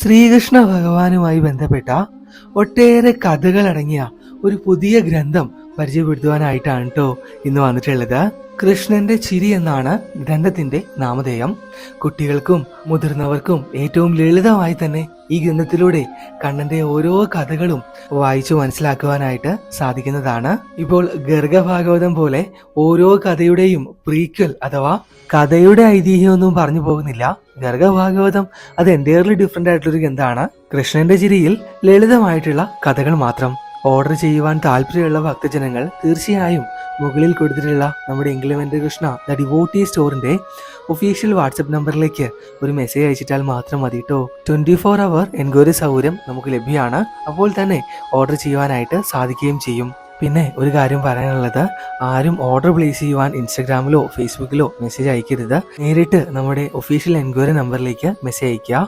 ശ്രീകൃഷ്ണ ഭഗവാനുമായി ബന്ധപ്പെട്ട ഒട്ടേറെ കഥകളടങ്ങിയ ഒരു പുതിയ ഗ്രന്ഥം പരിചയപ്പെടുത്തുവാനായിട്ടാണ് കേട്ടോ ഇന്ന് വന്നിട്ടുള്ളത്. കൃഷ്ണന്റെ ചിരി എന്നാണ് ഗ്രന്ഥത്തിന്റെ നാമധേയം. കുട്ടികൾക്കും മുതിർന്നവർക്കും ഏറ്റവും ലളിതമായി തന്നെ ഈ ഗ്രന്ഥത്തിലൂടെ കണ്ണന്റെ ഓരോ കഥകളും വായിച്ചു മനസ്സിലാക്കുവാനായിട്ട് സാധിക്കുന്നതാണ്. ഇപ്പോൾ ഗർഗഭാഗവതം പോലെ ഓരോ കഥയുടെയും പ്രീക്വൽ അഥവാ കഥയുടെ ഐതിഹ്യമൊന്നും പറഞ്ഞു പോകുന്നില്ല. ഗർഗഭാഗവതം അത് എൻറ്റയർലി ഡിഫറെന്റ് ആയിട്ടുള്ളൊരു ഗ്രന്ഥമാണ്. കൃഷ്ണന്റെ ചിരിയിൽ ലളിതമായിട്ടുള്ള കഥകൾ മാത്രം. ഓർഡർ ചെയ്യുവാൻ താല്പര്യമുള്ള ഭക്തജനങ്ങൾ തീർച്ചയായും മുകളിൽ കൊടുത്തിട്ടുള്ള നമ്മുടെ ഇംഗ്ലിമെന്റ് കൃഷ്ണ ദ ഡിവോട്ടി സ്റ്റോറിന്റെ ഒഫീഷ്യൽ വാട്സപ്പ് നമ്പറിലേക്ക് ഒരു മെസ്സേജ് അയച്ചിട്ടാൽ മാത്രം മതി കേട്ടോ. 24 അവർ എൻക്വയറി സൗകര്യം നമുക്ക് ലഭ്യമാണ്. അപ്പോൾ തന്നെ ഓർഡർ ചെയ്യുവാനായിട്ട് സാധിക്കുകയും ചെയ്യും. പിന്നെ ഒരു കാര്യം പറയാനുള്ളത്, ആരും ഓർഡർ പ്ലേസ് ചെയ്യുവാൻ ഇൻസ്റ്റഗ്രാമിലോ ഫേസ്ബുക്കിലോ മെസ്സേജ് അയക്കരുത്. നേരിട്ട് നമ്മുടെ ഒഫീഷ്യൽ എൻക്വയറി നമ്പറിലേക്ക് മെസ്സേജ് അയയ്ക്കുക.